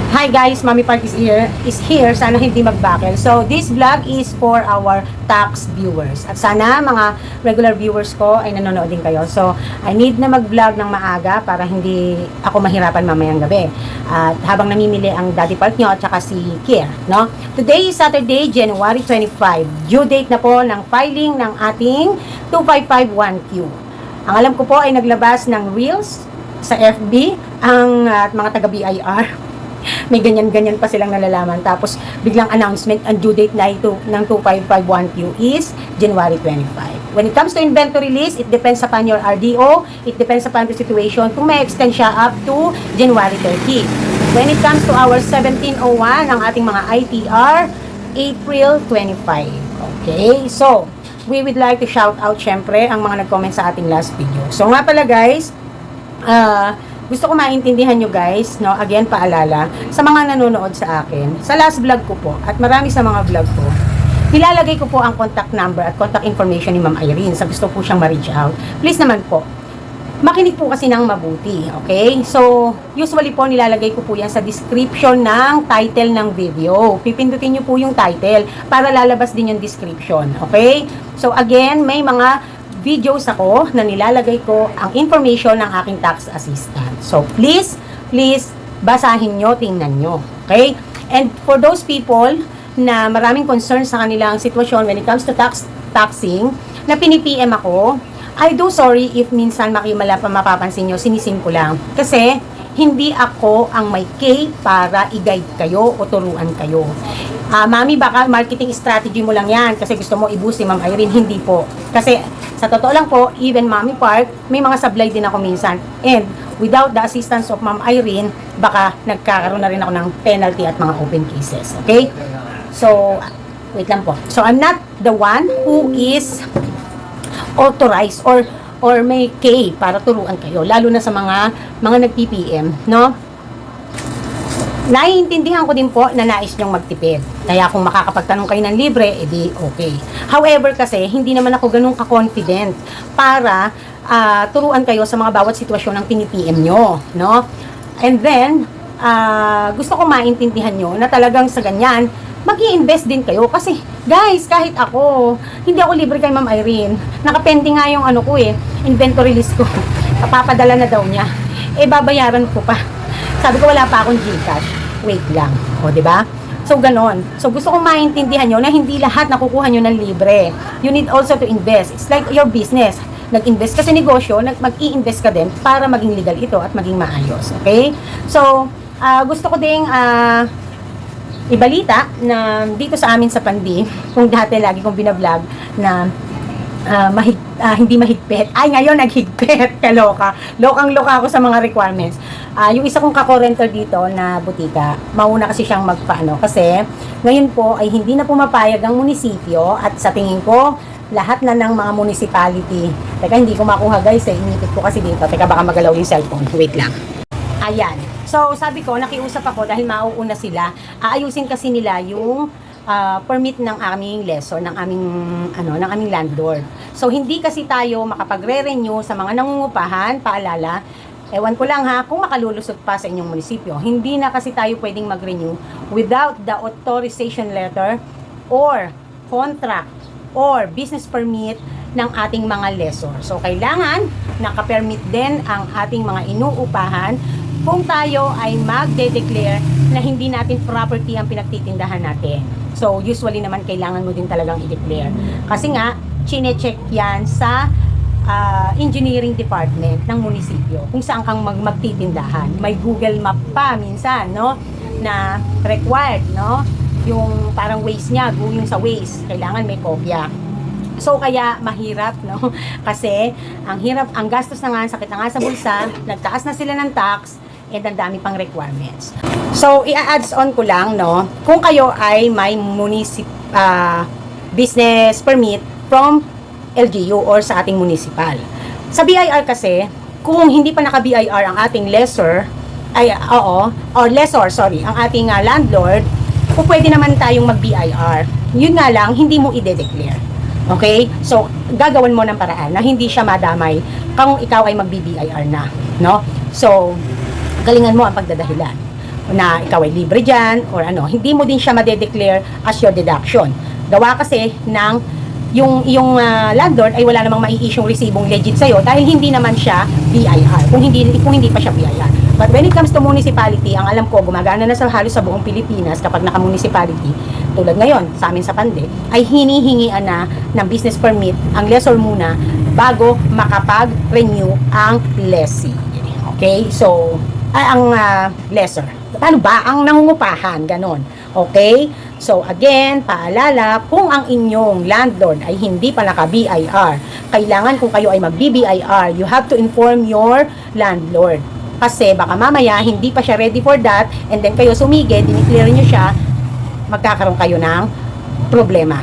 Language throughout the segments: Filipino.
Hi guys, Mami Park is here. Sana hindi magbakel. So, this vlog is for our tax viewers. At sana mga regular viewers ko ay nanonood din kayo. So, I need na mag-vlog ng maaga para hindi ako mahirapan mamayang gabi. At habang namimili ang Daddy Park nyo at saka si Kier, no? Today is Saturday, January 25. Due date na po ng filing ng ating 2551Q. Ang alam ko po ay naglabas ng Reels sa FB ang mga taga-BIR. May ganyan-ganyan pa silang nalalaman. Tapos, biglang announcement, ang due date na ito ng 2551Q is January 25. When it comes to inventory list, it depends upon your RDO, it depends upon the situation, kung may extend siya up to January 30. When it comes to our 1701, ang ating mga ITR, April 25. Okay, so, we would like to shout out, syempre, ang mga nag-comment sa ating last video. So, nga pala guys, gusto ko maintindihan nyo guys, no? Again, paalala, sa mga nanonood sa akin, sa last vlog ko po, at marami sa mga vlog ko, nilalagay ko po ang contact number at contact information ni Ma'am Irene sa gusto po siyang ma-reach out. Please naman po, makinig po kasi ng mabuti, okay? So, usually po nilalagay ko po yan sa description ng title ng video. Pipindutin nyo po yung title para lalabas din yung description, okay? So, again, may mga videos ako na nilalagay ko ang information ng aking tax assistant. So, please, basahin nyo, tingnan nyo. Okay? And for those people na maraming concern sa kanilang sitwasyon when it comes to taxing, na pini-PM ako, I do sorry if minsan mapapansin nyo, sinisim ko lang. Kasi, hindi ako ang may K para i-guide kayo o turuan kayo. Mami, baka marketing strategy mo lang yan kasi gusto mo i-boost si Ma'am Irene. Hindi po. Kasi, sa totoo lang po, even Mami Park, may mga sablay din ako minsan. And, without the assistance of Ma'am Irene, baka nagkakaroon na rin ako ng penalty at mga open cases. Okay? So, wait lang po. So, I'm not the one who is authorized or may K para turuan kayo. Lalo na sa mga nag-PPM, no? Naiintindihan ko din po na nais nyong magtipid. Kaya kung makakapagtanong kayo ng libre, edi okay. However kasi, hindi naman ako ganun ka-confident para turuan kayo sa mga bawat sitwasyon ng pinipm nyo, no? And then, gusto ko maintindihan nyo na talagang sa ganyan, mag-i-invest din kayo. Kasi, guys, kahit ako, hindi ako libre kay Ma'am Irene. Nakapending nga yung inventory list ko. Papadala na daw niya. Babayaran ko pa. Sabi ko, wala pa akong GCash. Wait lang. O, diba? So, ganon. So, gusto kong maintindihan nyo na hindi lahat nakukuha nyo ng libre. You need also to invest. It's like your business. Nag-invest ka sa negosyo, mag-i-invest ka din para maging legal ito at maging maayos. Okay? So, gusto ko ding ibalita na dito sa amin sa Pandi, kung dati lagi kong binablog na hindi mahigpit. Ay, ngayon naghigpit. Kaloka. Lokang-loka ako sa mga requirements. Yung isa kong ka-co-renter dito na butika, mauna kasi siyang magpaano. Kasi, ngayon po ay hindi na pumapayag ang munisipyo at sa tingin ko, lahat na ng mga municipality. Teka, hindi ko makuha guys. Inipit ko kasi dito. Teka, baka magalaw yung cellphone. Wait lang. Ayan. So, sabi ko, nakiusap ako dahil mauuna sila. Aayusin kasi nila yung permit ng aming lessor, ng aming landlord. So, hindi kasi tayo makapagre-renew sa mga nangungupahan, paalala, ewan ko lang ha, kung makalulusot pa sa inyong munisipyo, hindi na kasi tayo pwedeng mag-renew without the authorization letter or contract or business permit ng ating mga lessor. So, kailangan naka-permit din ang ating mga inuupahan kung tayo ay magde-declare na hindi natin property ang pinagtitindahan natin. So, usually naman kailangan mo din talagang i-declare. Kasi nga, chine-check yan sa engineering department ng munisipyo kung saan kang magtitindahan. May Google Map pa minsan, no? Na required, no? Yung parang Waze niya, yung sa Waze, kailangan may kopya. So, kaya mahirap, no? Kasi, ang gastos na nga, sakit na nga sa bulsa, nagtaas na sila ng tax, and ang dami pang requirements. So, i-adds on ko lang, no? Kung kayo ay may business permit from LGU or sa ating municipal. Sa BIR kasi, kung hindi pa naka-BIR ang ating lessor, ang ating landlord, kung pwede naman tayong mag-BIR. Yun nga lang, hindi mo i-declare. Okay? So, gagawan mo ng paraan na hindi siya madamay kung ikaw ay mag-BIR na. No? So, galingan mo ang pagdadahilan. na ikaw ay libre dyan or ano, hindi mo din siya madedeclare as your deduction. Gawa kasi ng yung landlord ay wala namang mai-issue resibong legit sa'yo dahil hindi naman siya BIR, kung hindi pa siya BIR. But when it comes to municipality, ang alam ko, gumagana na sa halos sa buong Pilipinas kapag naka-municipality, tulad ngayon, sa amin sa Pande, ay hinihingian na ng business permit ang lessor muna bago makapag-renew ang lessee. Okay? So, ang lessor. Paano ba? Ang nangungupahan, ganon. Okay? So, again, paalala, kung ang inyong landlord ay hindi pa naka-BIR, kailangan kung kayo ay mag-BBIR, you have to inform your landlord. Kasi baka mamaya, hindi pa siya ready for that, and then kayo sumigid, dineclare nyo siya, magkakaroon kayo ng problema.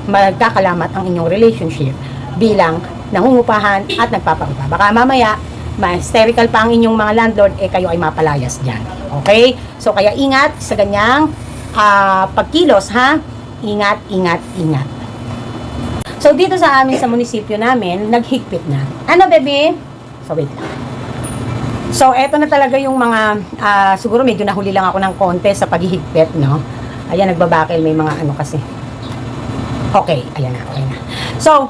Magkakalamat ang inyong relationship bilang nangungupahan at nagpapaupa. Baka mamaya, ma-hysterical pa ang inyong mga landlord, kayo ay mapalayas dyan. Okay? So, kaya ingat sa ganyang pagkilos, ha? Ingat, ingat, ingat. So, dito sa amin, sa munisipyo namin, naghigpit na. Ano, baby? So, wait lang. So, eto na talaga yung mga, siguro medyo nahuli lang ako ng konti sa paghihigpit, no? Ayan, nagbabakil, may mga ano kasi. Okay, ayan na, okay na. So,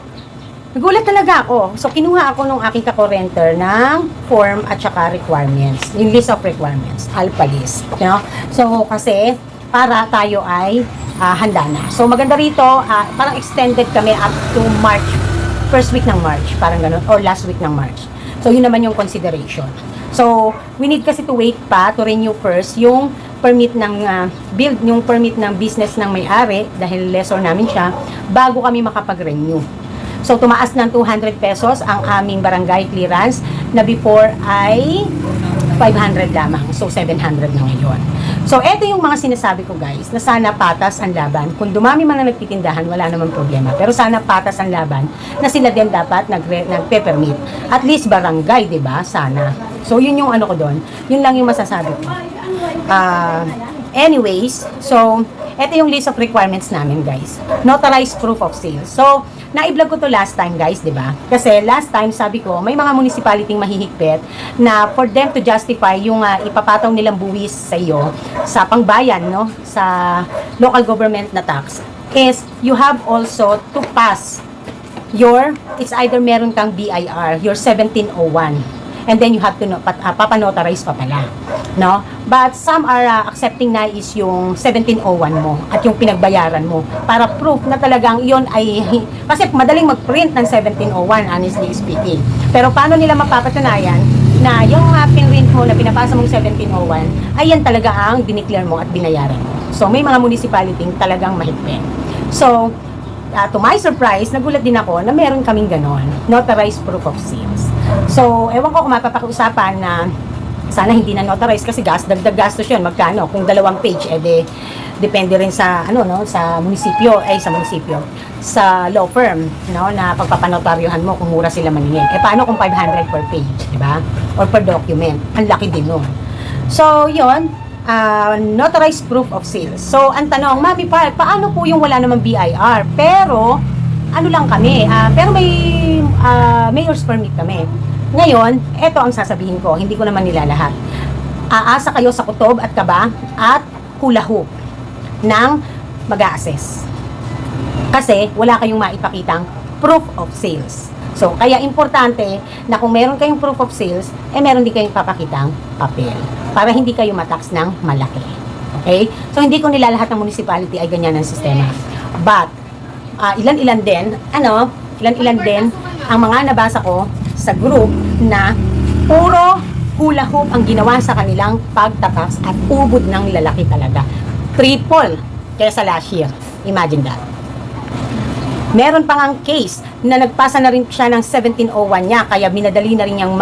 nagulat talaga ako. So, kinuha ako nung aking kakorenter ng form at saka requirements. Yung list of requirements. Alpha list. You know? So, kasi, para tayo ay handa na. So, maganda rito, parang extended kami up to March. First week ng March. Parang ganun. Or last week ng March. So, yun naman yung consideration. So, we need kasi to wait pa to renew first yung permit ng yung permit ng business ng may-ari dahil lessor namin siya bago kami makapag-renew. So, tumaas ng 200 pesos ang aming barangay clearance na before ay 500 lamang. So, 700 na ngayon. So, eto yung mga sinasabi ko guys, na sana patas ang laban. Kung dumami man ang nagtitindahan, wala namang problema. Pero sana patas ang laban na sila din dapat nagpe-permit. At least barangay, di ba? Sana. So, yun yung ano ko doon. Yun lang yung masasabi ko. Anyways, so, eto yung list of requirements namin guys. Notarized proof of sale. So, na-vlog ko to last time guys, di ba? Kasi last time sabi ko, may mga municipality mahihigpit na for them to justify yung ipapataw nilang buwis sa iyo sa pangbayan, no? Sa local government na tax is you have also to pass your, it's either meron kang BIR, your 1701. And then you have to papanotarize pa pala, no? But some are accepting na is yung 1701 mo at yung pinagbayaran mo para proof na talagang yon ay, kasi madaling mag-print ng 1701 honestly speaking. Pero paano nila mapapatunayan na yung pinrint mo na pinapasa mong 1701 ay yan talaga ang dineclare mo at binayaran mo. So may mga municipality talagang mahigpit. So to my surprise, nagulat din ako na meron kaming ganon, notarized proof of sales. So, ewan ko kung mapapakiusapan na sana hindi na notarized kasi dagdag gastos yun. Magkano? Kung 2 page, depende rin sa, sa munisipyo, sa law firm, no, na pagpapanotaryohan mo kung mura sila maningin. Paano kung 500 per page, di ba? Or per document? Ang laki din nun. So, yun, notarized proof of sales. So, ang tanong, Mami Park, paano po yung wala namang BIR? Pero, ano lang kami, pero may mayor's permit kami. Ngayon, eto ang sasabihin ko, hindi ko naman nila lahat. Aasa kayo sa kutob at kaba at hula hoop ng mag-a-assess. Kasi wala kayong maipakitang proof of sales. So, kaya importante na kung meron kayong proof of sales, meron din kayong papakitang papel para hindi kayo matax ng malaki. Okay? So, hindi ko nila lahat ng municipality ay ganyan ang sistema. But, ilan-ilan din ang mga nabasa ko sa group na puro hula hoop ang ginawa sa kanilang pagtakas at ubod ng lalaki talaga. Triple kaysa last year. Imagine that. Meron pang ang case na nagpasa na rin siya ng 1701 niya kaya binadali na rin niyang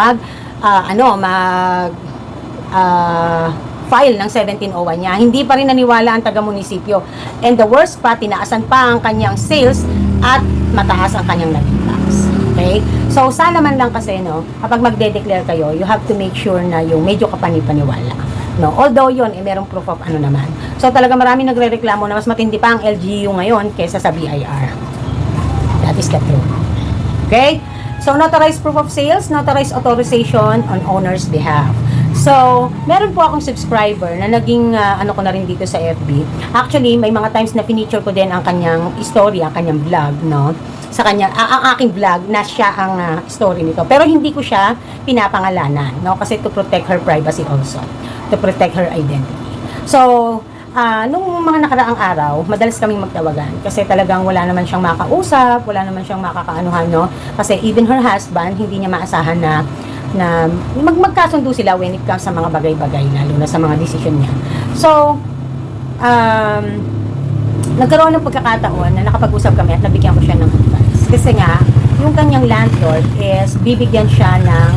file ng 1701 niya. Hindi pa rin naniwala ang taga-munisipyo. And the worst pa, tinaasan pa ang kanyang sales at mataas ang kanyang naging tax. Okay? So, sana man lang kasi, kapag magde-declare kayo, you have to make sure na yung medyo kapanipaniwala. No? Although yun, merong proof of naman. So, talaga marami nagre-reklamo na mas matindi pa ang LGU ngayon kaysa sa BIR. That is the truth. Okay? So, notarized proof of sales, notarized authorization on owner's behalf. So, meron po akong subscriber na naging ano ko na rin dito sa FB. Actually, may mga times na feature ko din ang kanyang istorya, kanyang vlog, no? Sa kanya, ang aking vlog na siya ang story nito. Pero hindi ko siya pinapangalanan, no? Kasi to protect her privacy also, to protect her identity. So, nung mga nakaraang araw, madalas kaming magtawagan kasi talagang wala naman siyang makausap, wala naman siyang makakaanuhan, no? Kasi even her husband, hindi niya maasahan na magkasundo sila when it comes sa mga bagay-bagay, lalo na sa mga decision niya. So, nagkaroon ng pagkakataon na nakapag-usap kami at nabigyan ko siya ng advice. Kasi nga, yung kanyang landlord is bibigyan siya ng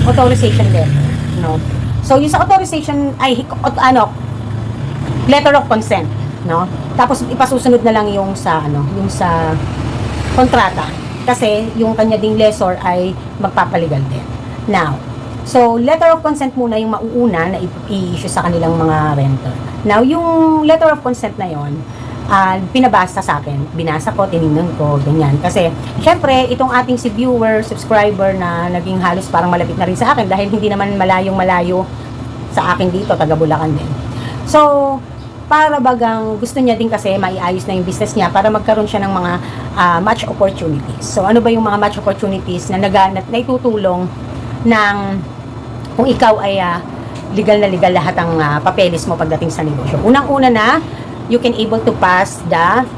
authorization letter, no? So, yung sa authorization, letter of consent, no? Tapos ipasusunod na lang yung sa kontrata. Kasi yung kanya ding lessor ay magpapaligal din. Now, so letter of consent muna yung mauuna na i-issue sa kanilang mga renter. Now, yung letter of consent na yon, pinabasa sa akin, binasa ko, tinignan ko, ganyan. Kasi, syempre, itong ating si viewer, subscriber na naging halos parang malapit na rin sa akin dahil hindi naman malayo sa akin dito, taga Bulacan din. So, para bagang gusto niya din kasi maiayos na yung business niya para magkaroon siya ng mga match opportunities. So, ano ba yung mga match opportunities na itutulong ng kung ikaw ay legal na legal lahat ang papeles mo pagdating sa negosyo. Unang-una na, you can able to pass the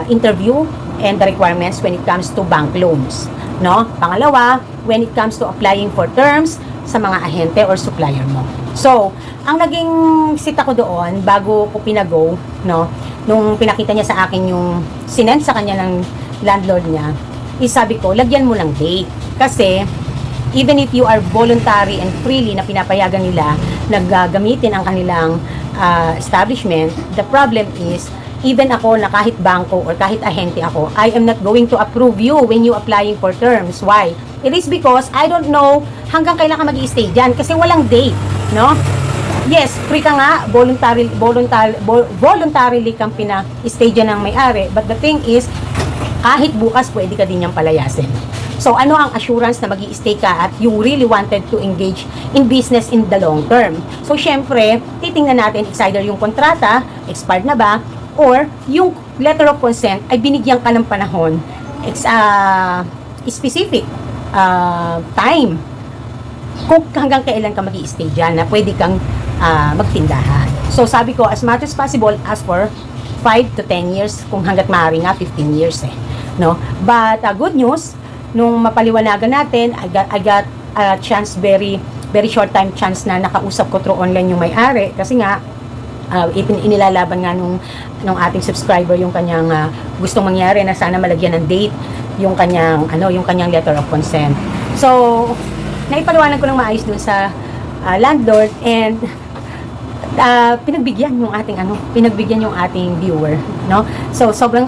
interview and the requirements when it comes to bank loans. No? Pangalawa, when it comes to applying for terms sa mga ahente or supplier mo. So, ang naging sita ko doon, bago ko pinago, no, nung pinakita niya sa akin yung sinend sa kanya ng landlord niya, sabi ko, lagyan mo ng date. Kasi, even if you are voluntary and freely na pinapayagan nila naggagamitin ang kanilang establishment, the problem is, even ako na kahit bangko or kahit ahente ako, I am not going to approve you when you applying for terms. Why? It is because I don't know hanggang kailan ka mag-i-stay dyan kasi walang date, no? Yes, free ka nga, voluntarily kang pina-stay dyan ng may-ari, but the thing is, kahit bukas pwede ka din niyang palayasin. So, ano ang assurance na mag-i-stay ka at you really wanted to engage in business in the long term? So, syempre, titingnan natin either yung kontrata, expired na ba, or yung letter of consent ay binigyan ka ng panahon, specific time, kung hanggang kailan ka mag-i-stay dyan na pwede kang magtindahan. So, sabi ko, as much as possible, ask for 5 to 10 years, kung hanggat maaari nga, 15 years no? But, good news, nung mapaliwanagan natin, I got a chance, very short time chance na nakausap ko through online yung may-ari, kasi nga, inilalaban nga nung ating subscriber yung kanyang gustong mangyari na sana malagyan ng date yung kanyang letter of consent. So, naipaliwanag ko ng maayos dun sa landlord and pinagbigyan yung ating viewer, no? So, sobrang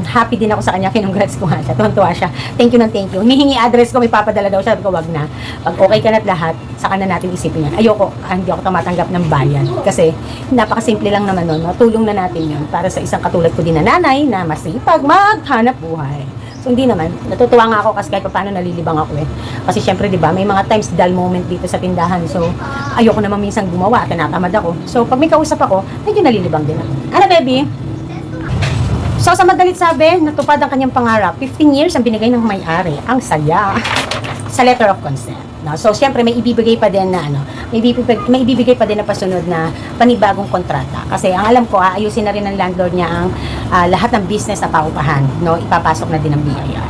happy din ako sa kanya, kinongrats ko nga siya, tuwan-tuwa siya, thank you. Hinihingi address ko, may papadala daw siya, sabi ko wag na, pag okay ka na't lahat, saka na natin isipin yan. Hindi ako tumatanggap ng bayan, kasi napakasimple lang naman nun, tulong na natin yun, para sa isang katulad ko din na nanay, na masipag maghanap buhay. So, hindi naman, natutuwa nga ako kasi kahit paano nalilibang ako kasi syempre, di ba, may mga times dull moment dito sa tindahan, so, ayoko naman minsan gumawa, tinatamad ako. So, pag may kausap ako, medyo nalilibang din ako. Ano, baby? So, sa madalit sabi, natupad ang kanyang pangarap. 15 years ang binigay ng may-ari. Ang saya. Sa letter of consent. No? So, siyempre, may ibibigay pa din na, may ibibigay pa din na pasunod na panibagong kontrata. Kasi, ang alam ko, ayusin na rin ng landlord niya ang lahat ng business na paupahan. No? Ipapasok na din ng BIR.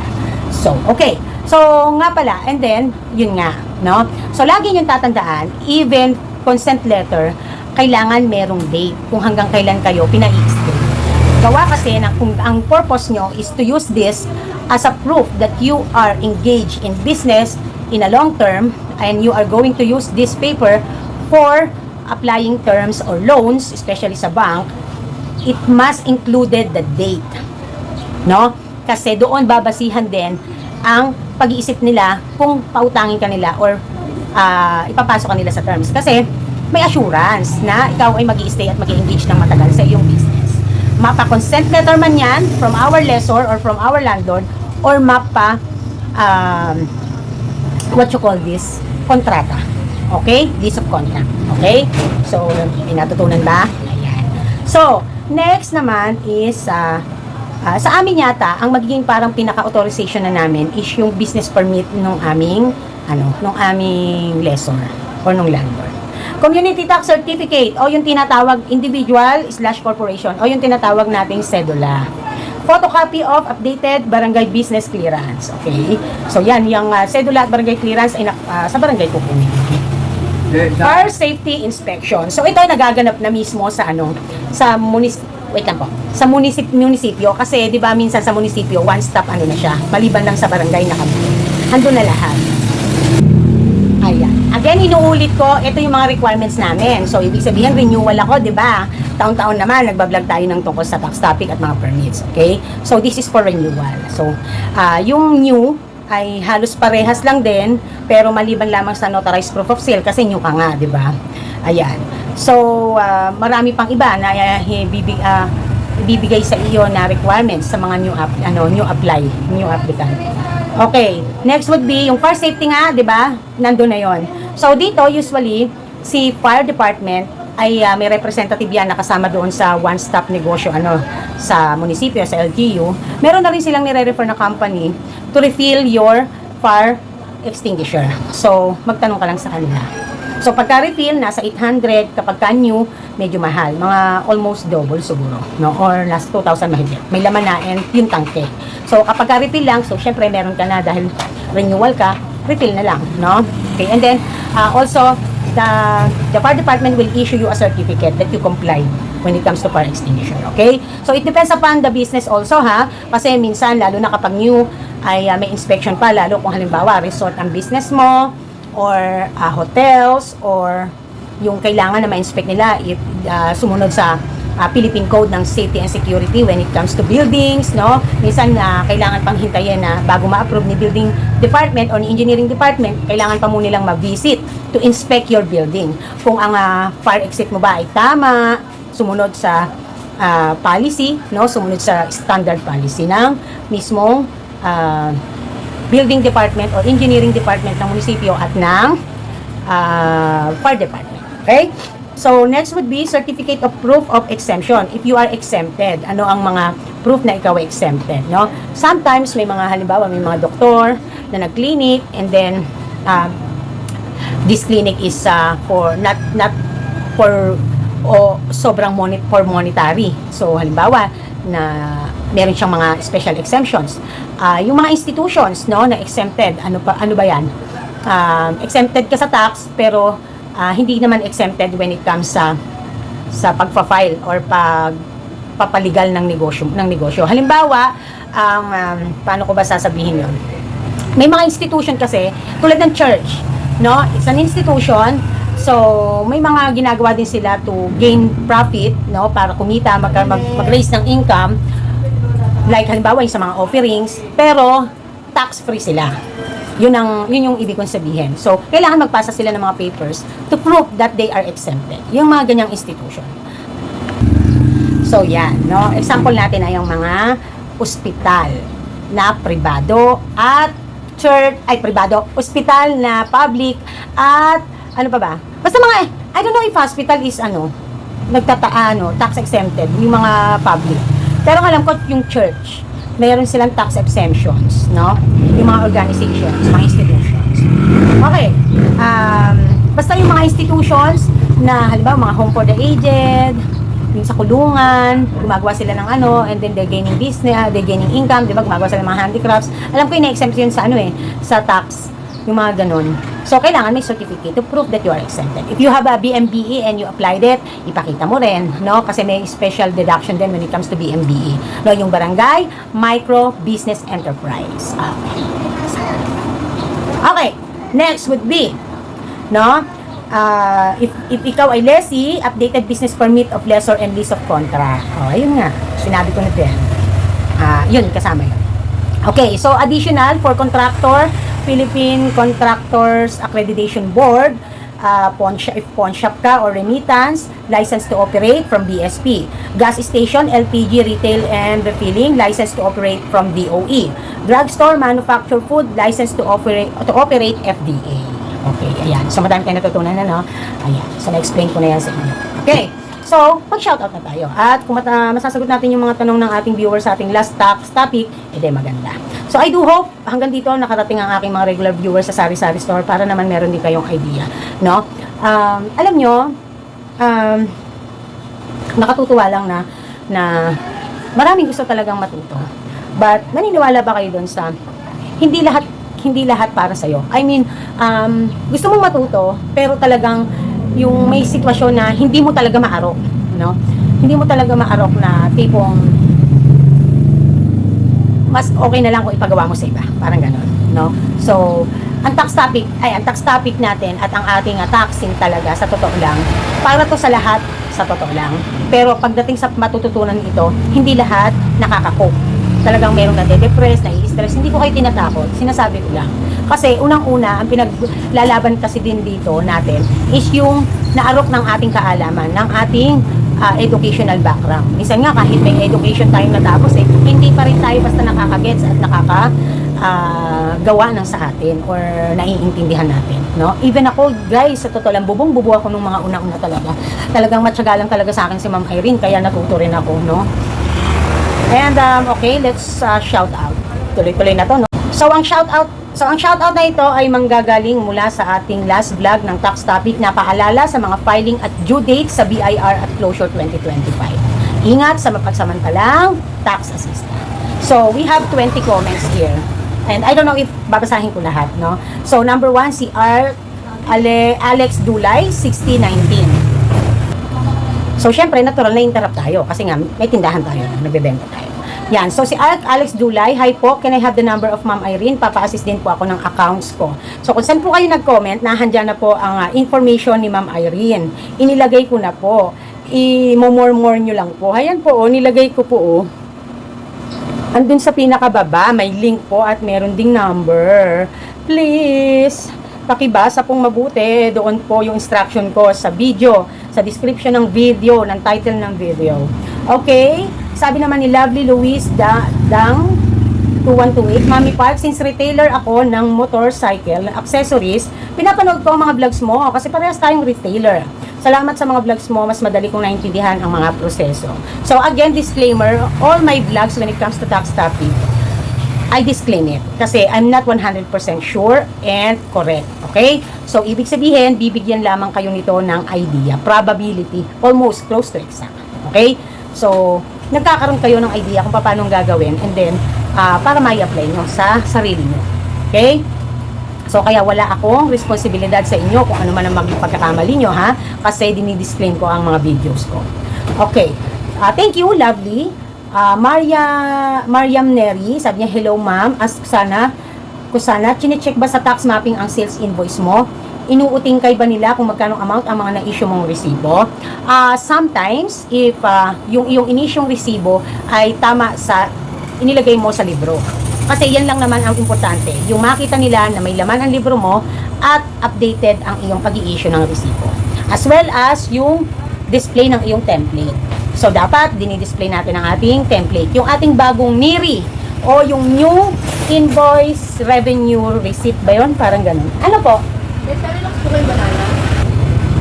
So, okay. So, nga pala, and then, yun nga. No? So, lagi niyong tatandaan, even consent letter, kailangan merong date kung hanggang kailan kayo pina-extend. Gawa kasi na kung ang purpose nyo is to use this as a proof that you are engaged in business in a long term and you are going to use this paper for applying terms or loans, especially sa bank, it must included the date. No? Kasi doon babasihan din ang pag-iisip nila kung pautangin ka nila or ipapasok ka nila sa terms. Kasi may assurance na ikaw ay mag-i-stay at mag-i-engage ng matagal sa iyong business. Mapa-consent letter man yan from our lessor or from our landlord or what you call this, kontrata. Okay? Lease of contract. Okay? So, pinatutunan ba? Ayan. So, next naman is, sa amin yata, ang magiging parang pinaka-authorization na namin is yung business permit nung aming, nung aming lessor or nung landlord. Community tax certificate o yung tinatawag individual/corporation o yung tinatawag nating cedula. Photocopy of updated barangay business clearance. Okay? So yan, yung cedula at barangay clearance ay sa barangay kukunin. Fire safety inspection. So ito ay nagaganap na mismo sa sa munisipyo kasi 'di ba minsan sa munisipyo one stop na siya. Maliban lang sa barangay na kami. Andun na lahat. Ayan. Again, inuulit ko, ito yung mga requirements namin. So, ibig sabihin, renewal ako, di ba? Taon-taon naman, nagbablog tayo ng tungkol sa tax topic at mga permits, okay? So, this is for renewal. So, yung new ay halos parehas lang din, pero maliban lamang sa notarized proof of sale kasi new ka nga, di ba? Ayan. So, marami pang iba na ibibigay sa iyo na requirements sa mga new applicant. Okay, next would be yung fire safety nga, 'di ba? Nandoon na 'yon. So dito usually si fire department ay may representative yan na kasama doon sa one-stop negosyo sa munisipyo, sa LGU. Meron na rin silang nire-refer na company to refill your fire extinguisher. So magtanong ka lang sa kanila. So pagka-refill nasa 800, kapag ka-new medyo mahal, mga almost double siguro, no? Or last 2,000 mahigit. May laman na and yung tangke. So kapag ka-refill lang, so syempre meron ka na dahil renewal ka, refill na lang, no? Okay, and then also the fire department will issue you a certificate that you comply when it comes to fire extinguisher, okay? So it depends upon the business also, ha? Kasi minsan lalo na kapag new ay may inspection pa, lalo kung halimbawa resort ang business mo or hotels or yung kailangan na ma-inspect nila sumunod sa Philippine Code ng Safety and Security when it comes to buildings, no? Minsan kailangan pang hintayin na bago ma-approve ni building department or ni engineering department, kailangan pa muna nilang ma-visit to inspect your building. Kung ang fire exit mo ba ay tama, sumunod sa policy, no? Sumunod sa standard policy ng mismong building department or engineering department ng munisipyo at ng fire department. Okay? So, next would be certificate of proof of exemption. If you are exempted, ano ang mga proof na ikaw ay exempted, no? Sometimes, may mga halimbawa, may mga doktor na nag-clinic and then, this clinic is for, not for, sobrang for monetary. So, halimbawa, na meron siyang mga special exemptions. Yung mga institutions, no, na exempted, ano ba yan? Exempted ka sa tax, pero hindi naman exempted when it comes sa pagpa-file or pagpapaligal ng negosyo. Halimbawa, paano ko ba sasabihin yon? May mga institution kasi, tulad ng church, no? It's an institution, so may mga ginagawa din sila to gain profit, no? Para kumita, mag-raise ng income, like halimbawa yung sa mga offerings, pero tax-free sila. Yun yung ibig kong sabihin. So, kailangan magpasa sila ng mga papers to prove that they are exempted. Yung mga ganyang institution. So, yan, no? Example natin ay yung mga ospital na pribado at church, ospital na public at ano pa ba? Basta mga, I don't know if hospital is tax exempted, yung mga public. Pero alam ko yung church, mayroon silang tax exemptions, no? Yung mga organizations, mga institutions. Okay. Basta yung mga institutions na halimbawa mga home for the aged, yung sa kulungan, gumagawa sila ng and then they're gaining business, they're gaining income, di ba? Gumagawa sila ng mga handicrafts. Alam ko ina-exempt yun sa sa tax, yung mga ganun. So, kailangan may certificate to prove that you are exempted. If you have a BMBE and you applied it, ipakita mo rin, no? Kasi may special deduction din when it comes to BMBE. No, yung barangay, micro business enterprise. Okay. Next would be, no? If ikaw ay lessee, updated business permit of lessor and lease of contract. Ayun nga. Sinabi ko na din. Yun, kasama yun. Okay, so additional for contractor, Philippine Contractors Accreditation Board, if pawn shop ka or remittance, license to operate from BSP. Gas station, LPG, retail and refilling, license to operate from DOE. Drugstore, manufacture food, license to operate FDA. Okay, ayan. So, madami tayong natutunan na, no? Ayan. So, na-explain ko na yan sa inyo. Okay. So, pag-shoutout na tayo. At kung masasagot natin yung mga tanong ng ating viewers sa ating last topic, edi maganda. So, I do hope hanggang dito nakarating ang aking mga regular viewers sa Sari Sari Store para naman meron din kayong idea, no? Alam nyo, nakatutuwa lang na maraming gusto talagang matuto. But, naniniwala ba kayo doon sa hindi lahat para sa'yo? I mean, gusto mong matuto, pero talagang yung may sitwasyon na hindi mo talaga maarok, no? Hindi mo talaga maarok na tipong mas okay na lang kung ipagawa mo sa iba. Parang gano'n, no? So, ang tax topic natin at ang ating taxing talaga, sa totoo lang, para to sa lahat, sa totoo lang. Pero pagdating sa matututunan ito, hindi lahat nakaka-cope. Talagang merong nade-depress, nai-stress. Hindi ko kayo tinatakot, sinasabi ko lang. Kasi unang-una, ang pinaglalaban kasi din dito natin is yung naarok ng ating kaalaman, ng ating educational background. Minsan nga, kahit may education tayo natapos, hindi pa rin tayo basta nakaka-gets at gawa ng sa atin or naiintindihan natin, no? Even ako, guys, sa totoo lang, bubong-bubo ako nung mga una-una talaga. Talagang matyaga lang talaga sa akin si Ma'am Irene, kaya natuto rin ako, no? And, okay, let's shout out. Tuloy-tuloy na to, no? So, ang shout out na ito ay manggagaling mula sa ating last vlog ng tax topic na paalala sa mga filing at due date sa BIR at closure 2025. Ingat sa mapagsamantalang tax assistant. So, we have 20 comments here. And I don't know if babasahin ko lahat, no? So, number 1, si Alex Dulay, 6019. So, syempre, natural na interrupt tayo kasi nga, may tindahan tayo, nagbebenta tayo. Yan. So, si Alex Dulay, hi po, can I have the number of Ma'am Irene? Papa-assist din po ako ng accounts ko. So, kung saan po kayo nag-comment, nahandyan na po ang information ni Ma'am Irene. Inilagay ko na po. I-more nyo lang po. Ayan po, nilagay ko po, andun sa pinakababa, may link po at meron ding number. Please, pakibasa pong mabuti. Doon po yung instruction ko sa video, sa description ng video, ng title ng video. Okay? Sabi naman ni Lovely Louise Dang 2128, Mami Park, since retailer ako ng motorcycle accessories, pinapanood ko ang mga vlogs mo kasi parehas tayong retailer. Salamat sa mga vlogs mo, mas madali kong naintindihan ang mga proseso. So again, disclaimer, all my vlogs when it comes to tax topic, I disclaim it kasi I'm not 100% sure and correct. Okay? So ibig sabihin, bibigyan lamang kayo nito ng idea, probability, almost close to exact. Okay? So, nagkakaroon kayo ng idea kung paano gagawin and then, para mai-apply nyo sa sarili nyo. Okay? So, kaya wala akong responsibilidad sa inyo kung ano man ang maging pagkakamali nyo, ha? Kasi dinidisclaim ko ang mga videos ko. Okay. Thank you, lovely. Mariam Neri, sabi niya, hello ma'am. Kusana, chinecheck ba sa tax mapping ang sales invoice mo? Inuuting kay ba nila kung magkano amount ang mga na-issue mong resibo? Sometimes, if yung iyong inisyong resibo ay tama sa inilagay mo sa libro. Kasi yan lang naman ang importante. Yung makita nila na may laman ang libro mo at updated ang iyong pag-i-issue ng resibo. As well as yung display ng iyong template. So, dapat dinidisplay natin ang ating template. Yung ating bagong NIRI o yung new invoice revenue receipt ba yun? Parang ganun. Ano po?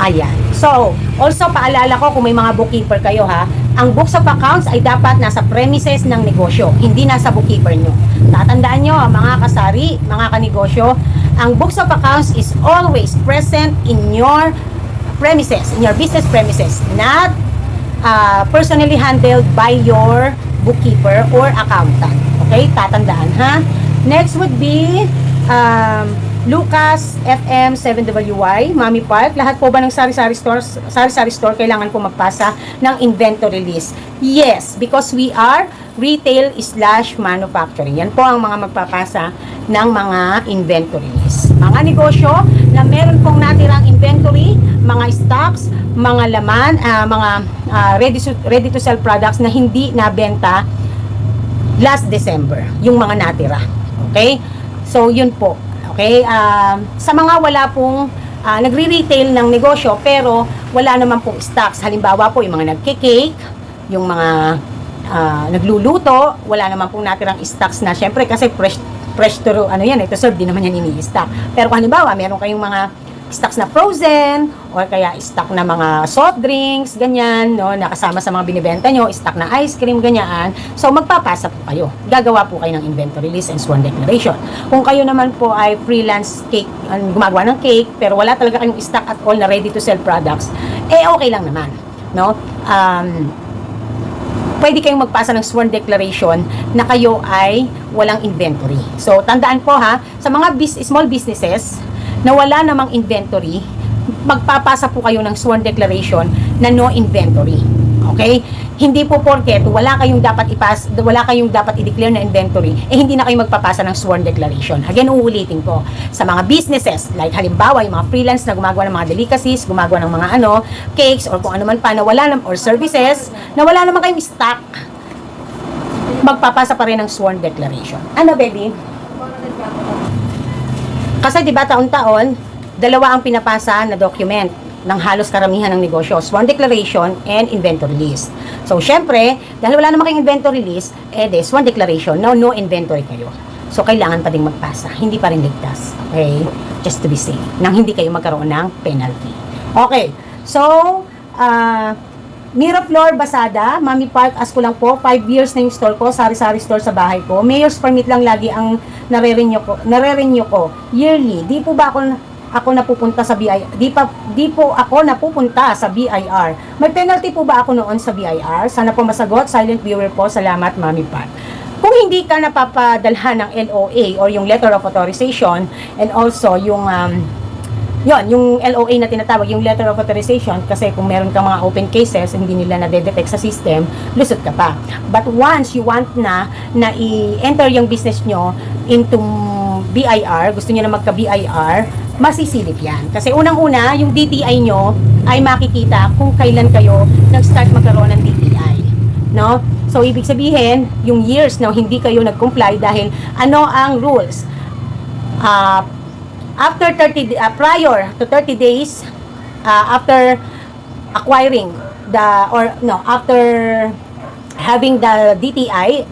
Ayan. So, also paalala ko kung may mga bookkeeper kayo, ha, ang books of accounts ay dapat nasa premises ng negosyo, hindi nasa bookkeeper nyo. Tatandaan nyo, mga kasari, mga kanegosyo, ang books of accounts is always present in your premises, in your business premises, not personally handled by your bookkeeper or accountant. Okay? Tatandaan, ha? Next would be Lucas FM 7WY, Mami Park. Lahat po ba ng sari-sari store kailangan po magpasa ng inventory list? Yes, because we are retail/manufacturing. Yan po ang mga magpapasa ng mga inventory list. Mga negosyo na meron pong natirang inventory, mga stocks, mga laman, mga ready to sell products na hindi nabenta last December, yung mga natira. Okay? So, yun po. Okay? Sa mga wala pong nagre-retail ng negosyo pero wala naman pong stocks. Halimbawa po, yung mga nagke-cake, yung mga nagluluto, wala naman pong natirang stocks na syempre kasi fresh to, ano yan, to serve, di naman yan ini-stock. Pero kung halimbawa, meron kayong mga stocks na frozen, or kaya stock na mga soft drinks, ganyan, no, nakasama sa mga binibenta nyo, stock na ice cream, ganyan. So, magpapasa po kayo. Gagawa po kayo ng inventory list and sworn declaration. Kung kayo naman po ay freelance cake, gumagawa ng cake, pero wala talaga kayong stock at all na ready to sell products, okay lang naman, no? Pwede kayong magpasa ng sworn declaration na kayo ay walang inventory. So, tandaan po ha, sa mga small businesses na wala namang inventory, magpapasa po kayo ng sworn declaration na no inventory. Okay? Hindi po porket wala kayong dapat i-declare na inventory, hindi na kayo magpapasa ng sworn declaration. Again, uulitin ko. Sa mga businesses, like halimbawa, yung mga freelance na gumagawa ng mga delicacies, gumagawa ng mga cakes, or kung ano man pa, or services, na wala naman kayong stock, magpapasa pa rin ng sworn declaration. Ano, baby? Kasi diba taon-taon, dalawa ang pinapasa na document ng halos karamihan ng negosyo, sworn declaration and inventory list. So, syempre, dahil wala naman kayong inventory list, sworn declaration, no inventory kayo. So, kailangan pa din magpasa. Hindi pa rin ligtas. Okay? Just to be safe. Nang hindi kayo magkaroon ng penalty. Okay. So, Miraflor, Basada, Mami Park, ask ko lang po, 5 years na yung store ko, sari-sari store sa bahay ko. Mayor's permit lang lagi ang nare-renew ko. Yearly. Di po ba ako napupunta sa BIR? Di po ako napupunta sa BIR. May penalty po ba ako noon sa BIR? Sana po masagot. Silent viewer po. Salamat, Mami Park. Kung hindi ka napapadalhan ng LOA or yung letter of authorization, and also yung yung LOA na tinatawag, yung letter of authorization, kasi kung meron kang mga open cases, hindi nila na-detect sa system, lusot ka pa. But once you want na i-enter yung business nyo into BIR, gusto nyo na magka-BIR, masisilip yan. Kasi unang-una, yung DTI nyo ay makikita kung kailan kayo nag-start magkaroon ng DTI. No? So, ibig sabihin, yung years na hindi kayo nag-comply dahil ano ang rules? After prior to 30 days after acquiring after having the DTI,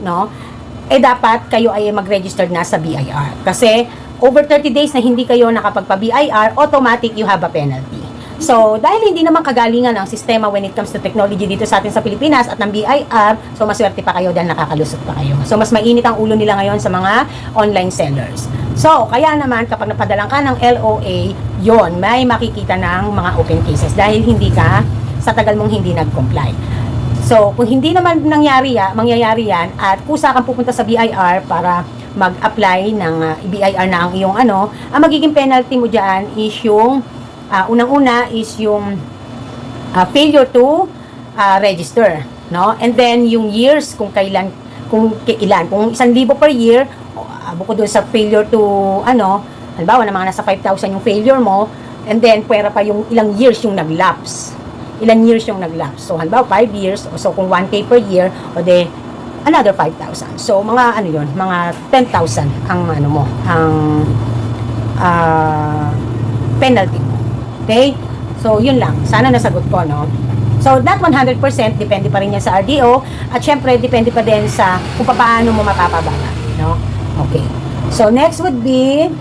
dapat kayo ay mag-register na sa BIR. Kasi over 30 days na hindi kayo nakapagpa-BIR, automatic you have a penalty. So, dahil hindi naman kagalingan ang sistema when it comes to technology dito sa atin sa Pilipinas at ng BIR, so maswerte pa kayo dahil nakakalusot pa kayo. So, mas mainit ang ulo nila ngayon sa mga online sellers. So, kaya naman kapag napadalang ka ng LOA, yon may makikita ng mga open cases dahil hindi ka, sa tagal mong hindi nag-comply. So, kung hindi naman mangyayari yan at kusa kang pupunta sa BIR para mag-apply ng BIR na ang iyong ang magiging penalty mo dyan is yung unang-una is yung failure to register, no? And then yung years kung ilan, kung 1,000 per year, bukod doon sa failure to halimbawa na mga nasa 5,000 yung failure mo, and then pwera pa yung ilang years yung nag-lapse. Ilan years yung nag-lapse. So halimbawa 5 years, so kung 1K per year, o de another 5,000. So mga yon, mga 10,000 ang ang penalty mo. Okay? So, yun lang. Sana nasagot ko, no? So, that 100% depende pa rin yan sa RDO at syempre, depende pa din sa kung paano mo mapapababa, no? Okay. So, next would be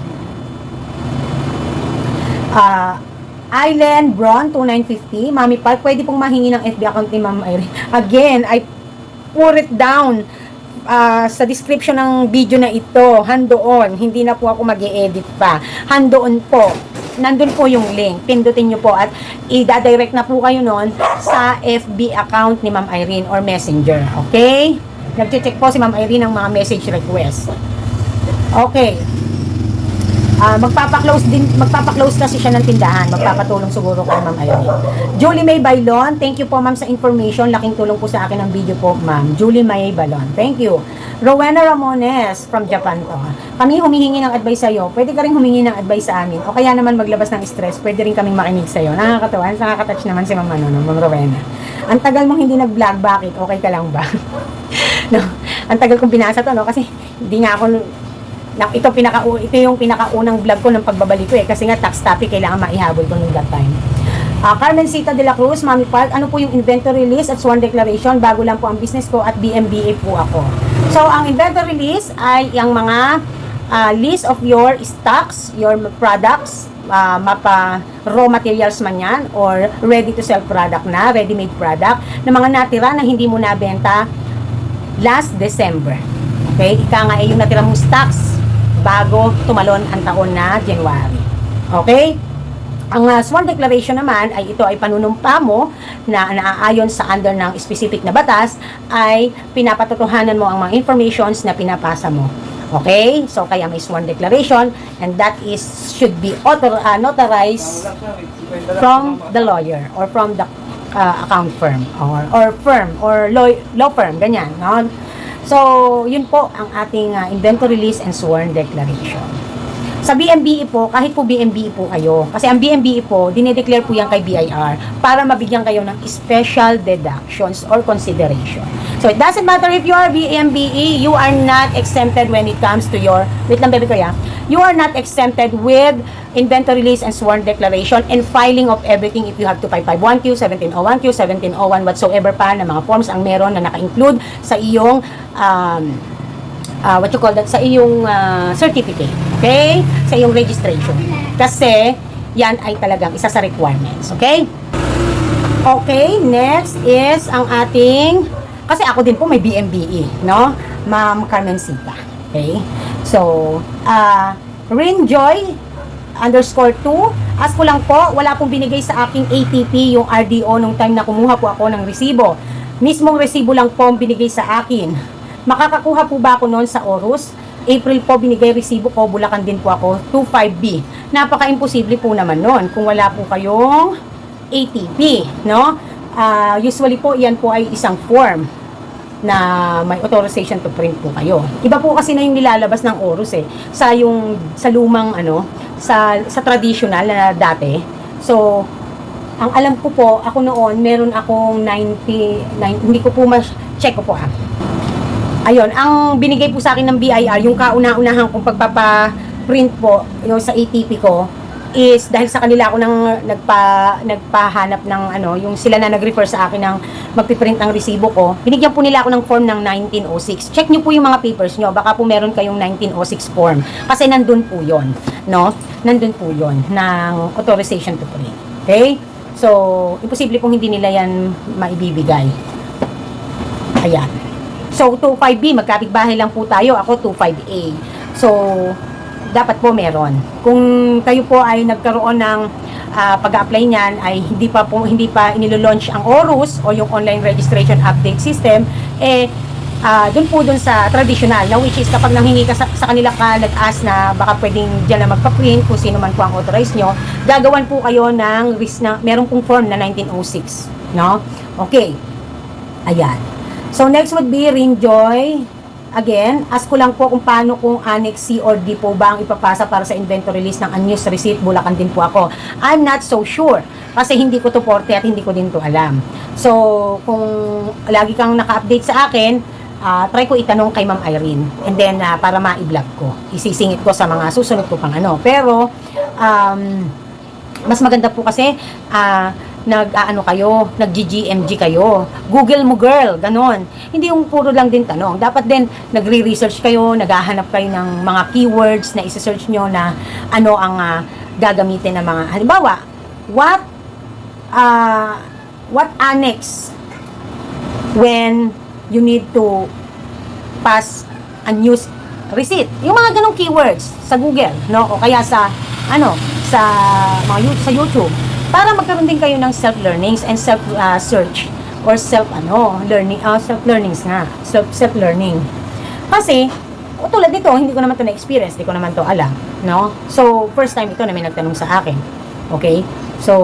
Island Bron 2950. Mami Park, pwede pong mahingi ng FB account ni Ma'am Irene. Again, I put it down sa description ng video na ito. Handoon. Hindi na po ako mag-e-edit pa. Handoon po. Nandun po yung link. Pindutin nyo po at i-direct na po kayo nun sa FB account ni Ma'am Irene or Messenger. Okay? Nag-check po si Ma'am Irene ng mga message request. Okay. Magpapa-close kasi siya ng tindahan. Magpapatulong siguro ko Ma'am Irene. Julie May Bailon, thank you po ma'am sa information. Laking tulong po sa akin ang video po, ma'am. Julie May Bailon, thank you. Rowena Ramones from Japan to. Kami humihingi ng advice sa'yo. Pwede ka rin humingi ng advice sa amin. O kaya naman maglabas ng stress. Pwede rin kaming makinig sa'yo. Nakakatawa. Nakakatouch naman si Ma'am Ma'am Rowena. Ang tagal mong hindi nag-vlog. Bakit? Okay ka lang ba? No. Ang tagal kong binasa to, no? Kasi hindi nga ako ito yung pinakaunang vlog ko ng pagbabalik ko kasi nga tax topic kailangan maihabol ko nung that time. Carmencita de la Cruz, Mami Park, ano po yung inventory list at sworn declaration? Bago lang po ang business ko at BMBA po ako. So, ang inventory list ay yung mga list of your stocks, your products, mapa raw materials man yan or ready to sell product na, ready-made product na mga natira na hindi mo nabenta last December. Okay? Ika nga yung natira mong stocks bago tumalon ang taon na January. Okay? Ang sworn declaration naman ay ito ay panunumpa mo na naaayon sa under ng specific na batas ay pinapatotohanan mo ang mga informations na pinapasa mo. Okay? So, kaya may sworn declaration and that is should be notarized from the lawyer or from the account firm or firm or law firm, ganyan. No? So, yun po ang ating inventory list and sworn declaration. Sa BMBE po, kahit po BMBE po kayo, kasi ang BMBE po, dinedeclare po yan kay BIR para mabigyan kayo ng special deductions or consideration. So, it doesn't matter if you are BMBE, you are not exempted when it comes to your, wait lang baby ko ya, you are not exempted with inventory list and sworn declaration and filing of everything if you have 2551Q, 1701Q, 1701, whatsoever pa na mga forms ang meron na naka-include sa iyong what you call that, sa iyong certificate, okay? Sa iyong registration. Kasi, yan ay talagang isa sa requirements, okay? Okay, next is ang ating, kasi ako din po may BMBE, no? Ma'am Carmencita, okay? So, Rinjoy _2, ask ko lang po, wala pong binigay sa aking ATP yung RDO nung time na kumuha po ako ng resibo. Mismong resibo lang po ang binigay sa akin. Makakakuha po ba ako noon sa Orus? April po binigay resibo ko, Bulacan din po ako, 25B. Napaka-imposible po naman noon kung wala po kayong ATP, no? Usually po, yan po ay isang form na may authorization to print po kayo. Iba po kasi na yung nilalabas ng Orus sa lumang sa traditional na dati. So, ang alam ko po, ako noon, meron akong 99, hindi ko po check ko po Ayun, ang binigay po sa akin ng BIR, yung kauna-unahan kong pagpapaprint po, yung sa ATP ko, is dahil sa kanila ako nagpahanap ng yung sila na nag-refer sa akin ng magpiprint ng resibo ko, binigyan po nila ako ng form ng 1906. Check nyo po yung mga papers nyo, baka po meron kayong 1906 form. Kasi nandun po yon, no? Nandun po yon ng authorization to print. Okay? So, imposible pong hindi nila yan maibibigay. Ayan. So, 25B, magkapit-bahay lang po tayo. Ako, 25A. So, dapat po meron. Kung kayo po ay nagkaroon ng pag-apply niyan, ay hindi pa inilo-launch ang ORUS o yung online registration update system, dun sa traditional, na which is kapag nanghingi ka sa kanila ka, nag-ask na baka pwedeng dyan na magpa-print, kung sino man po ang authorized nyo, gagawan po kayo ng meron pong form na 1906. No? Okay. Ayan. So, next would be Rinjoy. Again, ask ko lang po kung paano kung Annex C or D po ba ang ipapasa para sa inventory list ng unused receipt. Bulacan din po ako. I'm not so sure. Kasi hindi ko to porte at hindi ko din to alam. So, kung lagi kang naka-update sa akin, try ko itanong kay Ma'am Irene. And then, para ma-i-vlog ko. Isisingit ko sa mga susunod ko pang Pero, mas maganda po kasi, nag-GGMG kayo. Google mo, girl, ganon. Hindi yung puro lang din tanong. Dapat din nagre-research kayo, naghahanap kayo ng mga keywords na isa-search nyo na ano ang gagamitin ng mga, halimbawa, what annex when you need to pass a news receipt. Yung mga ganong keywords sa Google, no? O kaya sa sa YouTube. Para magkaroon din kayo ng self-learnings and self-search or self-learning. Kasi, tulad dito, hindi ko naman to na-experience, hindi ko naman to alam, no? So, first time ito na may nagtanong sa akin. Okay? So,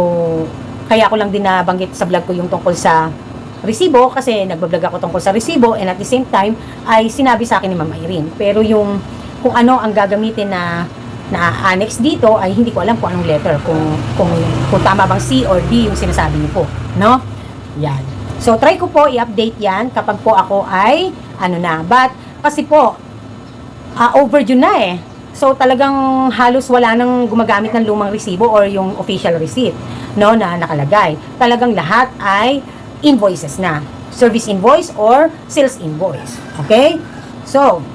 kaya ko lang din nabanggit sa vlog ko yung tungkol sa resibo, kasi nagbablog ako tungkol sa resibo, and at the same time, ay sinabi sa akin ni Ma'am Irene. Pero yung, kung ano ang gagamitin na annex dito ay hindi ko alam kung anong letter, kung tama bang C or D yung sinasabi niyo po, no? Yan. So try ko po i-update yan kapag po ako ay but kasi po overdue na So talagang halos wala nang gumagamit ng lumang resibo or yung official receipt, no, na nakalagay. Talagang lahat ay invoices na. Service invoice or sales invoice. Okay? So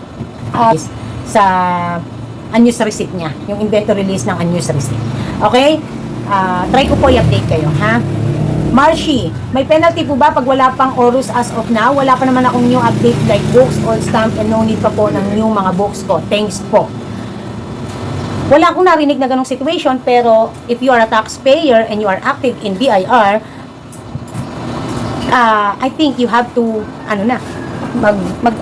sa unused receipt niya, yung inventory list ng unused receipt. Okay? Try ko po i-update kayo, ha? Marcy, may penalty po ba pag wala pang Orus as of now? Wala pa naman akong new update like books, all stamp, and no need pa po ng new mga books ko. Thanks po. Wala akong narinig na ganong situation, pero if you are a taxpayer and you are active in BIR, I think you have to,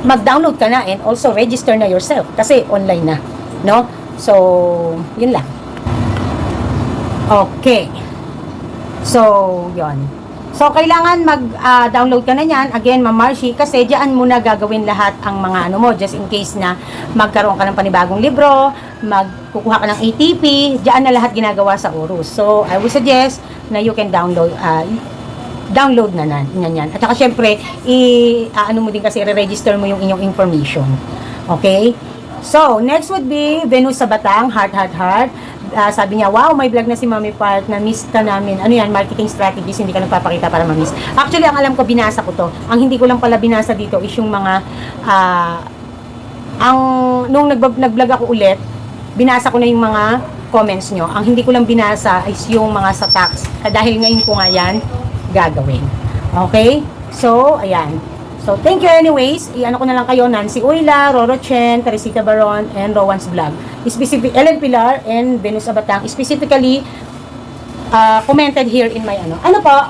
mag-download ka na and also register na yourself kasi online na, no? So, yun lang. Okay. So, yon. So, kailangan mag-download ka na yan. Again, Ma'am Marcy, kasi diyan mo na gagawin lahat ang mga mo, just in case na magkaroon ka ng panibagong libro, magkukuha ka ng ATP, diyan na lahat ginagawa sa Orus. So, I would suggest na you can download na yan. At saka, syempre, mo din kasi, re-register mo yung inyong information. Okay? So, next would be Venus sa Batang, heart. Sabi niya, wow, may vlog na si Mami Park, na-miss ka namin. Ano yan, marketing strategies, hindi ka nagpapakita para ma-miss. Actually, ang alam ko, binasa ko to. Ang hindi ko lang pala binasa dito is yung mga, nung nag-vlog ako ulit, binasa ko na yung mga comments nyo. Ang hindi ko lang binasa is yung mga sa tax. Dahil ngayon ko nga yan gagawin. Okay? So, ayan. So, thank you anyways. I-ano ko na lang kayo, Nancy Uyla, Roro Chen, Teresita Baron, and Rowan's Vlog. Specific, Ellen Pilar, and Venus Abatang. Specifically, commented here in my,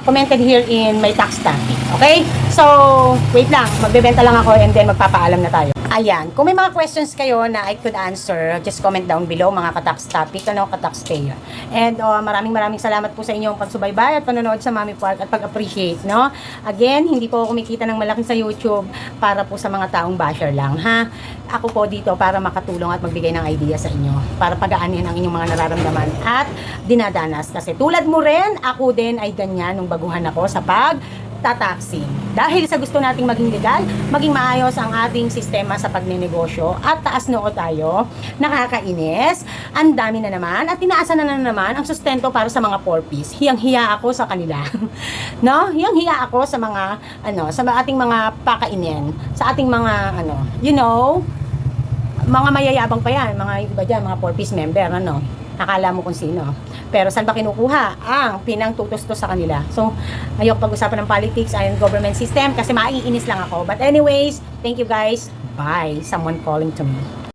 commented here in my tax topic. Okay? So, wait lang. Magbebenta lang ako and then magpapaalam na tayo. Ayan. Kung may mga questions kayo na I could answer, just comment down below, mga ka-tax topic, ka-tax payer. And maraming salamat po sa inyong pagsubaybay at panonood sa Mami Park at pag-appreciate, no? Again, hindi po ako kumikita ng malaki sa YouTube para po sa mga taong basher lang, ha? Ako po dito para makatulong at magbigay ng idea sa inyo, para pagaanin ang inyong mga nararamdaman at dinadanas. Kasi tulad mo rin, ako din ay ganyan nung baguhan ako sa pag-tataxing. Dahil sa gusto nating maging legal, maging maayos ang ating sistema sa pagnenegosyo at taas noo tayo, nakakainis, ang dami na naman at tinaasan na naman ang sustento para sa mga 4Ps. Hiyang-hiya ako sa kanila. No? Hiyang-hiya ako sa mga sa ating mga pakainin, sa ating mga mga mayayabang pa yan, mga iba dyan, mga 4Ps member, akala mo kung sino. Pero saan ba kinukuha ang pinangtutustos sa kanila? So, ayok pag-usapan ng politics and government system kasi maiinis lang ako. But anyways, thank you guys. Bye. Someone calling to me.